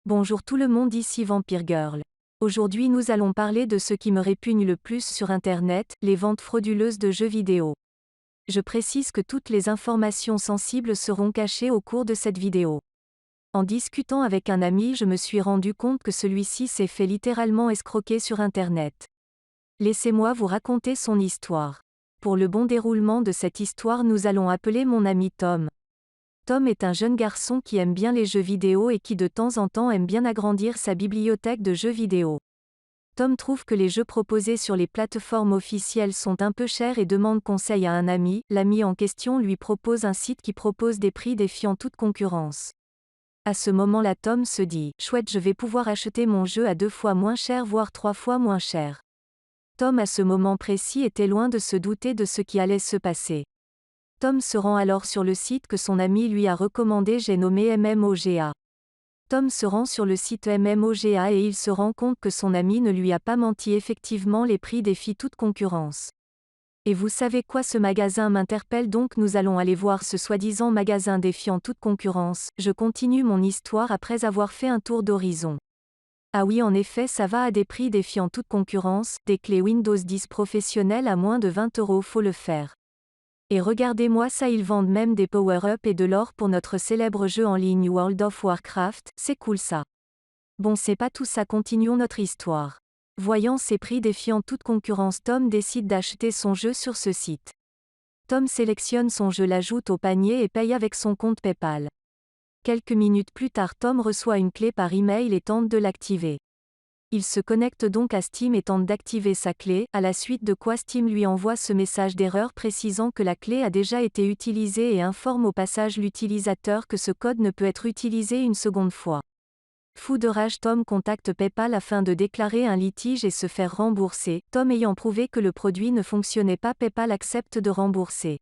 Bonjour tout le monde, ici Vampire Girl. Aujourd'hui nous allons parler de ce qui me répugne le plus sur Internet, les ventes frauduleuses de jeux vidéo. Je précise que toutes les informations sensibles seront cachées au cours de cette vidéo. En discutant avec un ami, je me suis rendu compte que celui-ci s'est fait littéralement escroquer sur Internet. Laissez-moi vous raconter son histoire. Pour le bon déroulement de cette histoire, nous allons appeler mon ami Tom. Tom est un jeune garçon qui aime bien les jeux vidéo et qui de temps en temps aime bien agrandir sa bibliothèque de jeux vidéo. Tom trouve que les jeux proposés sur les plateformes officielles sont un peu chers et demande conseil à un ami. L'ami en question lui propose un site qui propose des prix défiant toute concurrence. À ce moment-là, Tom se dit « Chouette, je vais pouvoir acheter mon jeu à 2 fois moins cher, voire 3 fois moins cher ». Tom à ce moment précis était loin de se douter de ce qui allait se passer. Tom se rend alors sur le site que son ami lui a recommandé, j'ai nommé MMOGA. Tom se rend sur le site MMOGA et il se rend compte que son ami ne lui a pas menti, effectivement les prix défient toute concurrence. Et vous savez quoi, ce magasin m'interpelle donc, nous allons aller voir ce soi-disant magasin défiant toute concurrence. Je continue mon histoire après avoir fait un tour d'horizon. Ah oui, en effet, ça va à des prix défiant toute concurrence, des clés Windows 10 professionnelles à moins de 20 €, faut le faire. Et regardez-moi ça, ils vendent même des power-up et de l'or pour notre célèbre jeu en ligne World of Warcraft, c'est cool ça. Bon, c'est pas tout ça, continuons notre histoire. Voyant ces prix défiant toute concurrence, Tom décide d'acheter son jeu sur ce site. Tom sélectionne son jeu, l'ajoute au panier et paye avec son compte PayPal. Quelques minutes plus tard, Tom reçoit une clé par email et tente de l'activer. Il se connecte donc à Steam et tente d'activer sa clé, à la suite de quoi Steam lui envoie ce message d'erreur précisant que la clé a déjà été utilisée et informe au passage l'utilisateur que ce code ne peut être utilisé une seconde fois. Fou de rage, Tom contacte PayPal afin de déclarer un litige et se faire rembourser. Tom ayant prouvé que le produit ne fonctionnait pas, PayPal accepte de rembourser.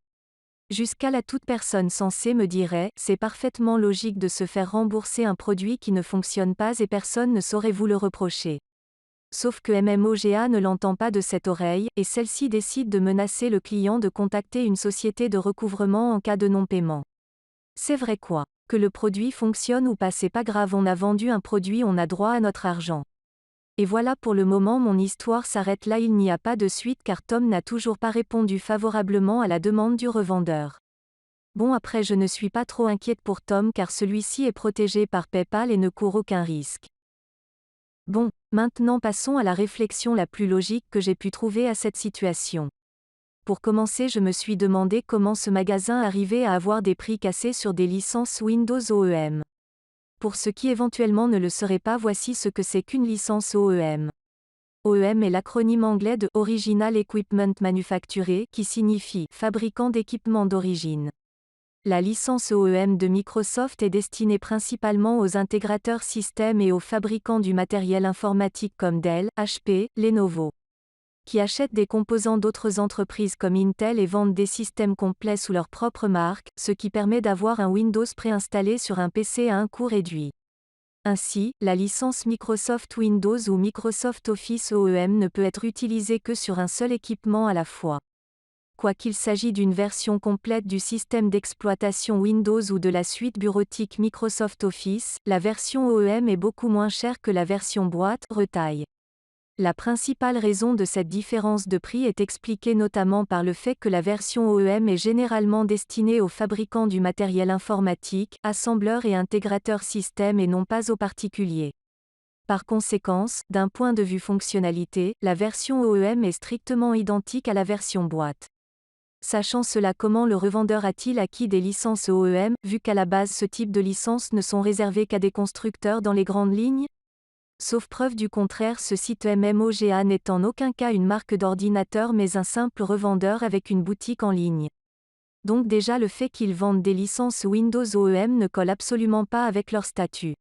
Jusqu'à là, toute personne sensée me dirait « C'est parfaitement logique de se faire rembourser un produit qui ne fonctionne pas et personne ne saurait vous le reprocher ». Sauf que MMOGA ne l'entend pas de cette oreille, et celle-ci décide de menacer le client de contacter une société de recouvrement en cas de non-paiement. C'est vrai quoi? Que le produit fonctionne ou pas, c'est pas grave, on a vendu un produit, on a droit à notre argent. Et voilà, pour le moment mon histoire s'arrête là, il n'y a pas de suite car Tom n'a toujours pas répondu favorablement à la demande du revendeur. Bon, après je ne suis pas trop inquiète pour Tom car celui-ci est protégé par PayPal et ne court aucun risque. Bon, maintenant passons à la réflexion la plus logique que j'ai pu trouver à cette situation. Pour commencer, je me suis demandé comment ce magasin arrivait à avoir des prix cassés sur des licences Windows OEM. Pour ceux qui éventuellement ne le sauraient pas, voici ce que c'est qu'une licence OEM. OEM est l'acronyme anglais de Original Equipment Manufacturer, qui signifie fabricant d'équipements d'origine. La licence OEM de Microsoft est destinée principalement aux intégrateurs système et aux fabricants du matériel informatique comme Dell, HP, Lenovo, qui achètent des composants d'autres entreprises comme Intel et vendent des systèmes complets sous leur propre marque, ce qui permet d'avoir un Windows préinstallé sur un PC à un coût réduit. Ainsi, la licence Microsoft Windows ou Microsoft Office OEM ne peut être utilisée que sur un seul équipement à la fois. Quoi qu'il s'agisse d'une version complète du système d'exploitation Windows ou de la suite bureautique Microsoft Office, la version OEM est beaucoup moins chère que la version boîte, retail. La principale raison de cette différence de prix est expliquée notamment par le fait que la version OEM est généralement destinée aux fabricants du matériel informatique, assembleurs et intégrateurs système et non pas aux particuliers. Par conséquent, d'un point de vue fonctionnalité, la version OEM est strictement identique à la version boîte. Sachant cela, comment le revendeur a-t-il acquis des licences OEM, vu qu'à la base ce type de licences ne sont réservées qu'à des constructeurs dans les grandes lignes? Sauf preuve du contraire, ce site MMOGA n'est en aucun cas une marque d'ordinateur mais un simple revendeur avec une boutique en ligne. Donc déjà le fait qu'ils vendent des licences Windows OEM ne colle absolument pas avec leur statut.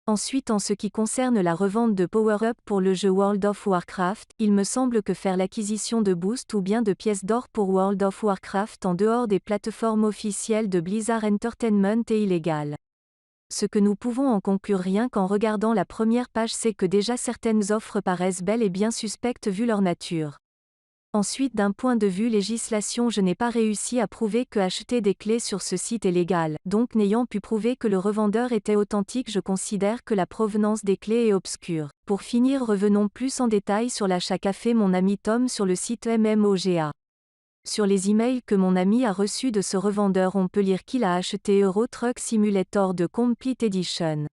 Ensuite, en ce qui concerne la revente de power-up pour le jeu World of Warcraft, il me semble que faire l'acquisition de boosts ou bien de pièces d'or pour World of Warcraft en dehors des plateformes officielles de Blizzard Entertainment est illégal. Ce que nous pouvons en conclure rien qu'en regardant la première page, c'est que déjà certaines offres paraissent bel et bien suspectes vu leur nature. Ensuite, d'un point de vue législation, je n'ai pas réussi à prouver que acheter des clés sur ce site est légal, donc n'ayant pu prouver que le revendeur était authentique, je considère que la provenance des clés est obscure. Pour finir, revenons plus en détail sur l'achat qu'a fait mon ami Tom sur le site MMOGA. Sur les emails que mon ami a reçus de ce revendeur, on peut lire qu'il a acheté Euro Truck Simulator 2 Complete Edition.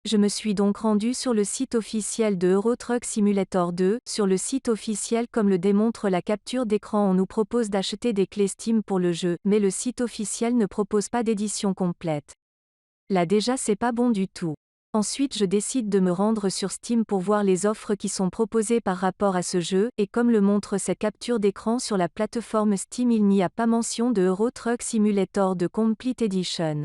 Je me suis donc rendu sur le site officiel de Euro Truck Simulator 2. Sur le site officiel, comme le démontre la capture d'écran, on nous propose d'acheter des clés Steam pour le jeu, mais le site officiel ne propose pas d'édition complète. Là déjà c'est pas bon du tout. Ensuite je décide de me rendre sur Steam pour voir les offres qui sont proposées par rapport à ce jeu, et comme le montre cette capture d'écran, sur la plateforme Steam il n'y a pas mention de Euro Truck Simulator 2 Complete Edition.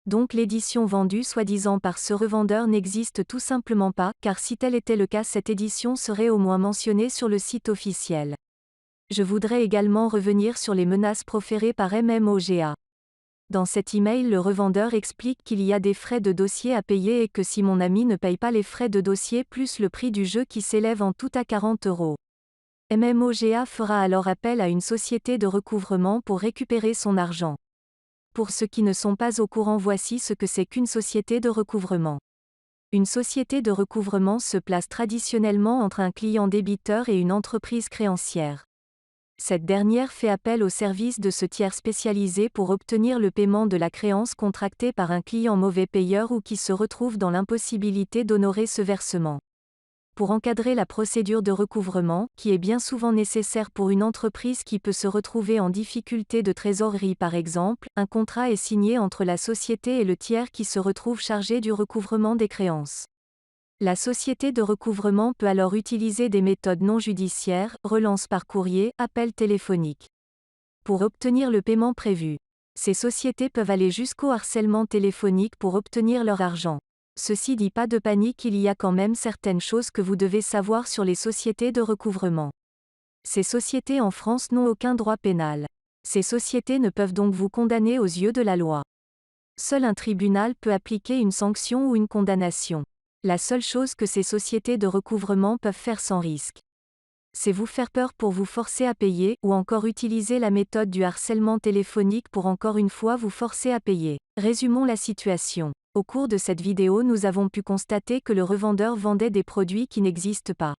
Donc l'édition vendue soi-disant par ce revendeur n'existe tout simplement pas, car si tel était le cas, cette édition serait au moins mentionnée sur le site officiel. Je voudrais également revenir sur les menaces proférées par MMOGA. Dans cet email, le revendeur explique qu'il y a des frais de dossier à payer et que si mon ami ne paye pas les frais de dossier plus le prix du jeu qui s'élève en tout à 40 €, MMOGA fera alors appel à une société de recouvrement pour récupérer son argent. Pour ceux qui ne sont pas au courant, voici ce que c'est qu'une société de recouvrement. Une société de recouvrement se place traditionnellement entre un client débiteur et une entreprise créancière. Cette dernière fait appel au service de ce tiers spécialisé pour obtenir le paiement de la créance contractée par un client mauvais payeur ou qui se retrouve dans l'impossibilité d'honorer ce versement. Pour encadrer la procédure de recouvrement, qui est bien souvent nécessaire pour une entreprise qui peut se retrouver en difficulté de trésorerie par exemple, un contrat est signé entre la société et le tiers qui se retrouve chargé du recouvrement des créances. La société de recouvrement peut alors utiliser des méthodes non judiciaires, relance par courrier, appel téléphonique, pour obtenir le paiement prévu. Ces sociétés peuvent aller jusqu'au harcèlement téléphonique pour obtenir leur argent. Ceci dit, pas de panique, il y a quand même certaines choses que vous devez savoir sur les sociétés de recouvrement. Ces sociétés en France n'ont aucun droit pénal. Ces sociétés ne peuvent donc vous condamner aux yeux de la loi. Seul un tribunal peut appliquer une sanction ou une condamnation. La seule chose que ces sociétés de recouvrement peuvent faire sans risque, c'est vous faire peur pour vous forcer à payer, ou encore utiliser la méthode du harcèlement téléphonique pour encore une fois vous forcer à payer. Résumons la situation. Au cours de cette vidéo, nous avons pu constater que le revendeur vendait des produits qui n'existent pas.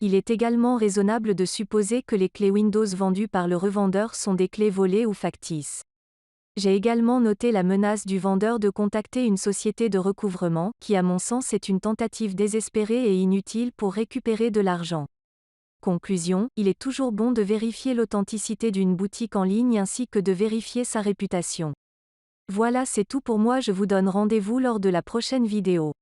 Il est également raisonnable de supposer que les clés Windows vendues par le revendeur sont des clés volées ou factices. J'ai également noté la menace du vendeur de contacter une société de recouvrement, qui à mon sens est une tentative désespérée et inutile pour récupérer de l'argent. Conclusion, il est toujours bon de vérifier l'authenticité d'une boutique en ligne ainsi que de vérifier sa réputation. Voilà, c'est tout pour moi, je vous donne rendez-vous lors de la prochaine vidéo.